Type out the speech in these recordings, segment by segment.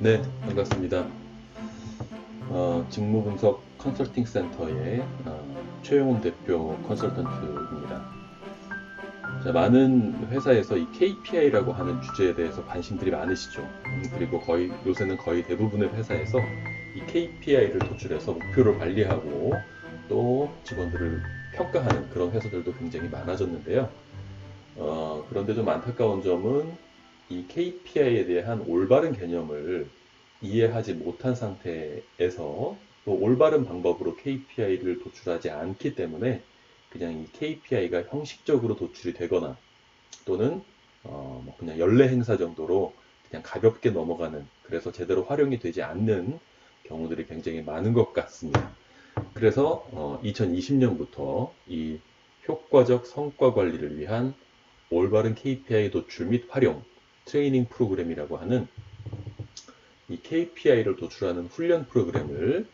네, 반갑습니다. 직무분석 컨설팅 센터의 최용훈 대표 컨설턴트입니다. 자, 많은 회사에서 이 KPI라고 하는 주제에 대해서 관심들이 많으시죠. 그리고 요새는 거의 대부분의 회사에서 이 KPI를 도출해서 목표를 관리하고 또 직원들을 평가하는 그런 회사들도 굉장히 많아졌는데요. 그런데 좀 안타까운 점은 이 KPI에 대한 올바른 개념을 이해하지 못한 상태에서 또 올바른 방법으로 KPI를 도출하지 않기 때문에 그냥 이 KPI가 형식적으로 도출이 되거나 또는 뭐 그냥 연례 행사 정도로 그냥 가볍게 넘어가는, 그래서 제대로 활용이 되지 않는 경우들이 굉장히 많은 것 같습니다. 그래서 2020년부터 이 효과적 성과 관리를 위한 올바른 KPI 도출 및 활용 트레이닝 프로그램이라고 하는 이 KPI를 도출하는 훈련 프로그램을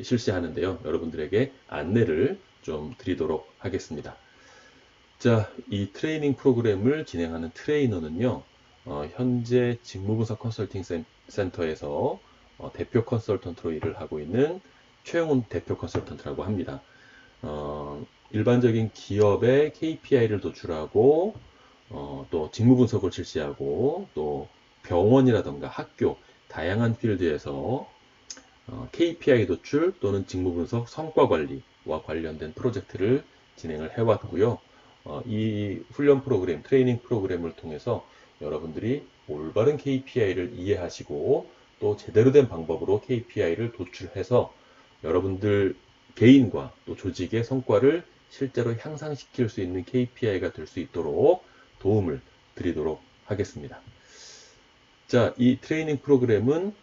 실시하는데요. 여러분들에게 안내를 좀 드리도록 하겠습니다. 자, 이 트레이닝 프로그램을 진행하는 트레이너는요, 현재 직무분석 컨설팅 센터에서 대표 컨설턴트로 일을 하고 있는 최영훈 대표 컨설턴트라고 합니다. 일반적인 기업의 KPI를 도출하고 또 직무 분석을 실시하고 또 병원이라던가 학교 다양한 필드에서 KPI 도출 또는 직무 분석 성과 관리와 관련된 프로젝트를 진행을 해왔고요. 이 훈련 프로그램, 트레이닝 프로그램을 통해서 여러분들이 올바른 KPI를 이해하시고 또 제대로 된 방법으로 KPI를 도출해서 여러분들 개인과 또 조직의 성과를 실제로 향상시킬 수 있는 KPI가 될 수 있도록 도움을 드리도록 하겠습니다. 자, 이 트레이닝 프로그램은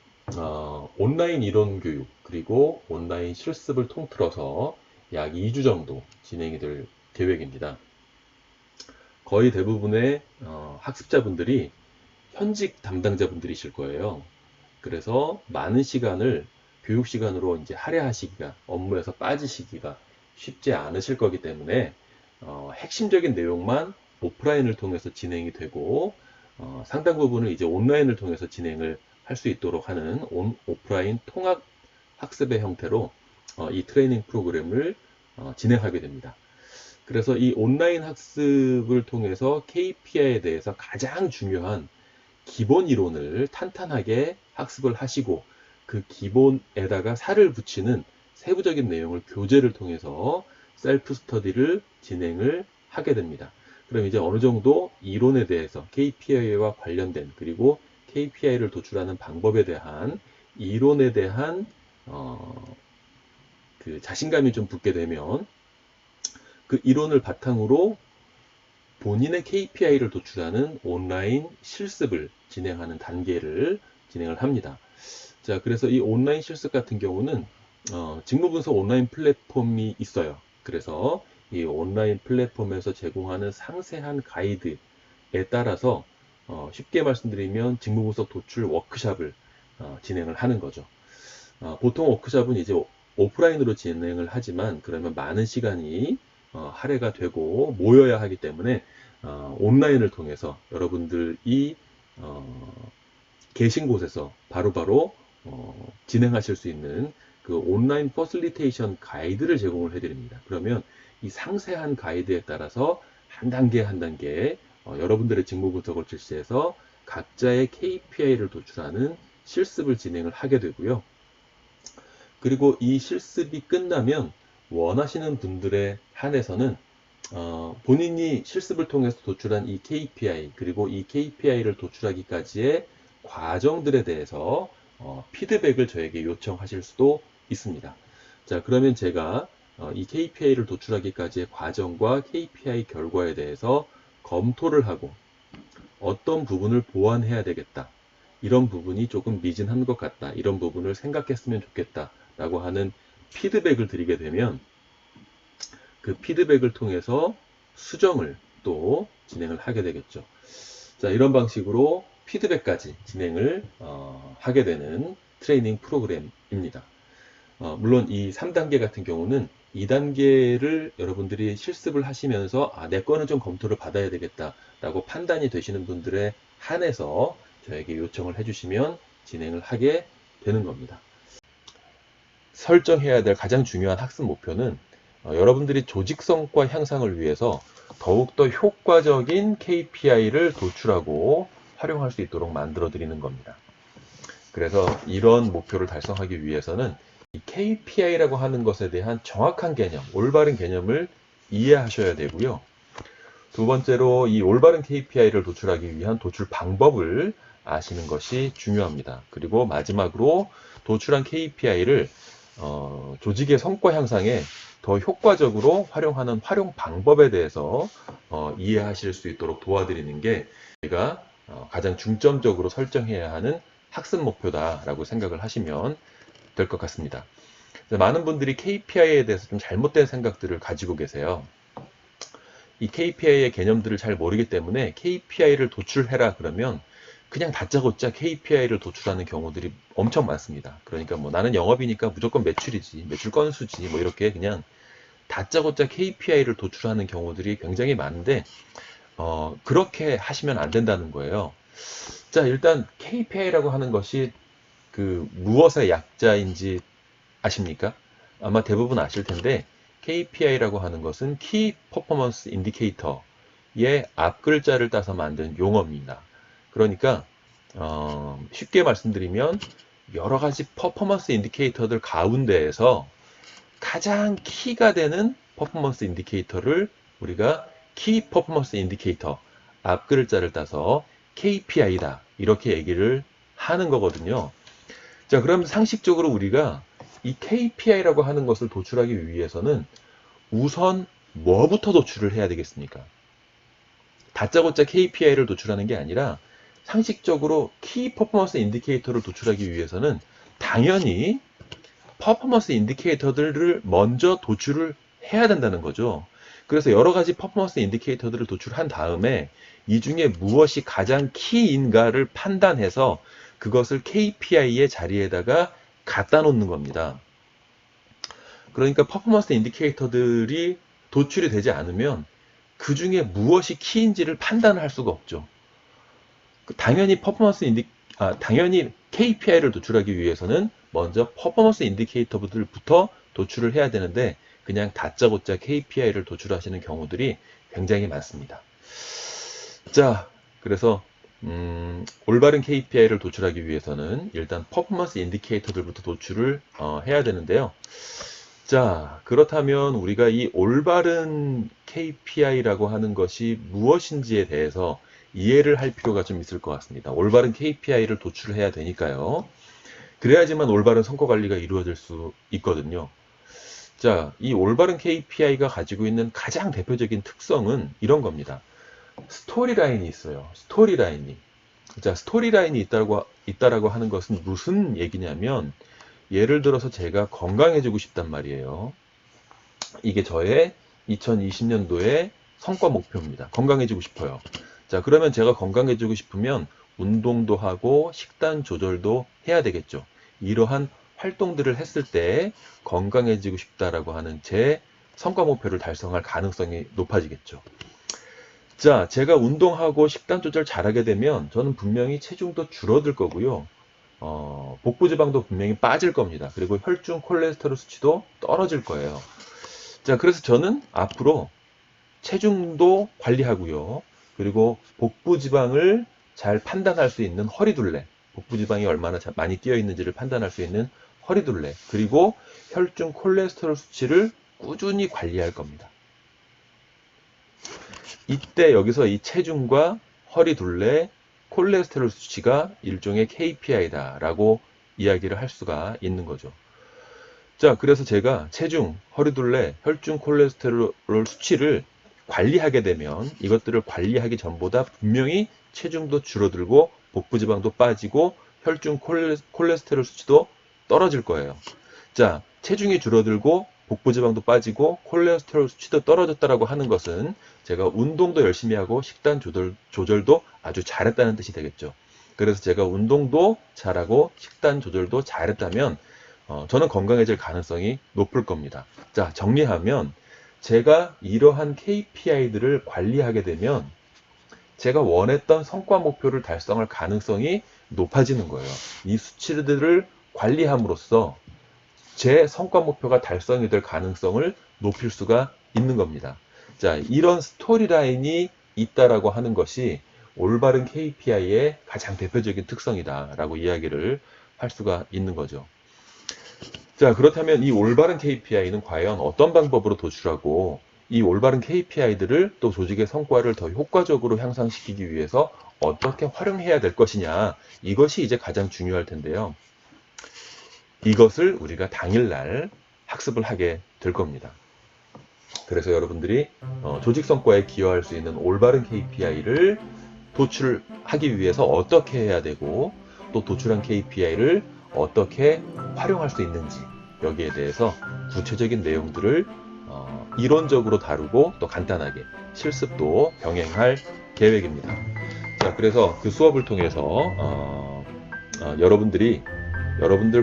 온라인 이론 교육 그리고 온라인 실습을 통틀어서 약 2주 정도 진행이 될 계획입니다. 거의 대부분의 학습자분들이 현직 담당자분들이실 거예요. 그래서 많은 시간을 교육 시간으로 이제 할애하시기가, 업무에서 빠지시기가 쉽지 않으실 거기 때문에 핵심적인 내용만 오프라인을 통해서 진행이 되고 상당 부분을 이제 온라인을 통해서 진행을 할 수 있도록 하는 오프라인 통합 학습의 형태로 이 트레이닝 프로그램을 진행하게 됩니다. 그래서 이 온라인 학습을 통해서 KPI에 대해서 가장 중요한 기본 이론을 탄탄하게 학습을 하시고 그 기본에다가 살을 붙이는 세부적인 내용을 교재를 통해서 셀프 스터디를 진행을 하게 됩니다. 그럼 이제 어느 정도 이론에 대해서 KPI와 관련된 그리고 KPI를 도출하는 방법에 대한 이론에 대한 그 자신감이 좀 붙게 되면 그 이론을 바탕으로 본인의 KPI를 도출하는 온라인 실습을 진행하는 단계를 진행을 합니다. 자, 그래서 이 온라인 실습 같은 경우는 직무분석 온라인 플랫폼이 있어요. 그래서 이 온라인 플랫폼에서 제공하는 상세한 가이드에 따라서 쉽게 말씀드리면 직무분석 도출 워크샵을 진행을 하는 거죠. 보통 워크샵은 이제 오프라인으로 진행을 하지만 그러면 많은 시간이 할애가 되고 모여야 하기 때문에 온라인을 통해서 여러분들이 계신 곳에서 바로바로 진행하실 수 있는 그 온라인 퍼실리테이션 가이드를 제공을 해드립니다. 그러면 이 상세한 가이드에 따라서 한 단계 한 단계 여러분들의 직무 분석을 실시해서 각자의 KPI를 도출하는 실습을 진행을 하게 되고요. 그리고 이 실습이 끝나면 원하시는 분들에 한해서는 본인이 실습을 통해서 도출한 이 KPI 그리고 이 KPI를 도출하기까지의 과정들에 대해서 피드백을 저에게 요청하실 수도 있습니다. 자, 그러면 제가 이 KPI를 도출하기까지의 과정과 KPI 결과에 대해서 검토를 하고 어떤 부분을 보완해야 되겠다. 이런 부분이 조금 미진한 것 같다. 이런 부분을 생각했으면 좋겠다. 라고 하는 피드백을 드리게 되면 그 피드백을 통해서 수정을 또 진행을 하게 되겠죠. 자, 이런 방식으로 피드백까지 진행을 하게 되는 트레이닝 프로그램입니다. 물론 이 3단계 같은 경우는 2단계를 여러분들이 실습을 하시면서 내 거는 좀 검토를 받아야 되겠다라고 판단이 되시는 분들에 한해서 저에게 요청을 해주시면 진행을 하게 되는 겁니다. 설정해야 될 가장 중요한 학습 목표는 여러분들이 조직 성과 향상을 위해서 더욱더 효과적인 KPI를 도출하고 활용할 수 있도록 만들어 드리는 겁니다. 그래서 이런 목표를 달성하기 위해서는 이 KPI라고 하는 것에 대한 정확한 개념, 올바른 개념을 이해하셔야 되고요. 두 번째로 이 올바른 KPI를 도출하기 위한 도출 방법을 아시는 것이 중요합니다. 그리고 마지막으로 도출한 KPI를 조직의 성과 향상에 더 효과적으로 활용하는 활용 방법에 대해서 이해하실 수 있도록 도와드리는 게 제가 가장 중점적으로 설정해야 하는 학습 목표다라고 생각을 하시면 될 것 같습니다. 많은 분들이 KPI에 대해서 좀 잘못된 생각들을 가지고 계세요. 이 KPI의 개념들을 잘 모르기 때문에 KPI를 도출해라 그러면 그냥 다짜고짜 KPI를 도출하는 경우들이 엄청 많습니다. 그러니까 뭐 나는 영업이니까 무조건 매출이지, 매출 건수지, 뭐 이렇게 그냥 다짜고짜 KPI를 도출하는 경우들이 굉장히 많은데 그렇게 하시면 안 된다는 거예요. 자, 일단 KPI라고 하는 것이 그 무엇의 약자인지 아십니까? 아마 대부분 아실 텐데 KPI라고 하는 것은 Key Performance Indicator의 앞 글자를 따서 만든 용어입니다. 그러니까 쉽게 말씀드리면 여러 가지 퍼포먼스 인디케이터들 가운데에서 가장 키가 되는 퍼포먼스 인디케이터를 우리가 키 퍼포먼스 인디케이터 앞 글자를 따서 KPI다 이렇게 얘기를 하는 거거든요. 자, 그럼 상식적으로 우리가 이 KPI라고 하는 것을 도출하기 위해서는 우선 뭐부터 도출을 해야 되겠습니까? 다짜고짜 KPI를 도출하는 게 아니라 상식적으로 키 퍼포먼스 인디케이터를 도출하기 위해서는 당연히 퍼포먼스 인디케이터들을 먼저 도출을 해야 된다는 거죠. 그래서 여러 가지 퍼포먼스 인디케이터들을 도출한 다음에 이 중에 무엇이 가장 키인가를 판단해서 그것을 KPI의 자리에다가 갖다 놓는 겁니다. 그러니까 퍼포먼스 인디케이터들이 도출이 되지 않으면 그 중에 무엇이 키인지를 판단할 수가 없죠. 당연히 당연히 KPI를 도출하기 위해서는 먼저 퍼포먼스 인디케이터들부터 도출을 해야 되는데 그냥 다짜고짜 KPI를 도출하시는 경우들이 굉장히 많습니다. 자, 그래서 올바른 KPI를 도출하기 위해서는 일단 퍼포먼스 인디케이터들부터 도출을 해야 되는데요. 자, 그렇다면 우리가 이 올바른 KPI라고 하는 것이 무엇인지에 대해서 이해를 할 필요가 좀 있을 것 같습니다. 올바른 KPI를 도출해야 되니까요. 그래야지만 올바른 성과 관리가 이루어질 수 있거든요. 자, 이 올바른 KPI가 가지고 있는 가장 대표적인 특성은 이런 겁니다. 스토리라인이 있어요. 스토리라인이. 자, 스토리라인이 있다라고 하는 것은 무슨 얘기냐면 예를 들어서 제가 건강해지고 싶단 말이에요. 이게 저의 2020년도의 성과 목표입니다. 건강해지고 싶어요. 자, 그러면 제가 건강해지고 싶으면 운동도 하고 식단 조절도 해야 되겠죠. 이러한 활동들을 했을 때 건강해지고 싶다라고 하는 제 성과 목표를 달성할 가능성이 높아지겠죠. 자, 제가 운동하고 식단 조절 잘하게 되면 저는 분명히 체중도 줄어들 거고요. 복부 지방도 분명히 빠질 겁니다. 그리고 혈중 콜레스테롤 수치도 떨어질 거예요. 자, 그래서 저는 앞으로 체중도 관리하고요. 그리고 복부 지방을 잘 판단할 수 있는 허리둘레, 복부 지방이 얼마나 많이 뛰어 있는지를 판단할 수 있는 허리둘레, 그리고 혈중 콜레스테롤 수치를 꾸준히 관리할 겁니다. 이때 여기서 이 체중과 허리둘레, 콜레스테롤 수치가 일종의 KPI다라고 이야기를 할 수가 있는 거죠. 자, 그래서 제가 체중, 허리둘레, 혈중 콜레스테롤 수치를 관리하게 되면 이것들을 관리하기 전보다 분명히 체중도 줄어들고 복부 지방도 빠지고 혈중 콜레스테롤 수치도 떨어질 거예요. 자, 체중이 줄어들고 복부 지방도 빠지고 콜레스테롤 수치도 떨어졌다라고 하는 것은 제가 운동도 열심히 하고 식단 조절도 아주 잘했다는 뜻이 되겠죠. 그래서 제가 운동도 잘하고 식단 조절도 잘했다면 저는 건강해질 가능성이 높을 겁니다. 자, 정리하면 제가 이러한 KPI들을 관리하게 되면 제가 원했던 성과 목표를 달성할 가능성이 높아지는 거예요. 이 수치들을 관리함으로써 제 성과 목표가 달성이 될 가능성을 높일 수가 있는 겁니다. 자, 이런 스토리라인이 있다라고 하는 것이 올바른 KPI의 가장 대표적인 특성이다라고 이야기를 할 수가 있는 거죠. 자, 그렇다면 이 올바른 KPI는 과연 어떤 방법으로 도출하고 이 올바른 KPI들을 또 조직의 성과를 더 효과적으로 향상시키기 위해서 어떻게 활용해야 될 것이냐, 이것이 이제 가장 중요할 텐데요. 이것을 우리가 당일날 학습을 하게 될 겁니다. 그래서 여러분들이 조직 성과에 기여할 수 있는 올바른 KPI를 도출하기 위해서 어떻게 해야 되고, 또 도출한 KPI를 어떻게 활용할 수 있는지, 여기에 대해서 구체적인 내용들을 이론적으로 다루고 또 간단하게 실습도 병행할 계획입니다. 자, 그래서 그 수업을 통해서 여러분들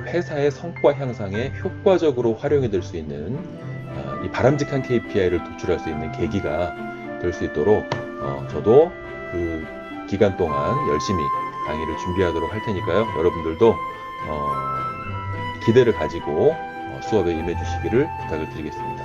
회사의 성과 향상에 효과적으로 활용이 될 수 있는 이 바람직한 KPI를 도출할 수 있는 계기가 될 수 있도록 저도 그 기간 동안 열심히 강의를 준비하도록 할 테니까요. 여러분들도 기대를 가지고 수업에 임해 주시기를 부탁을 드리겠습니다.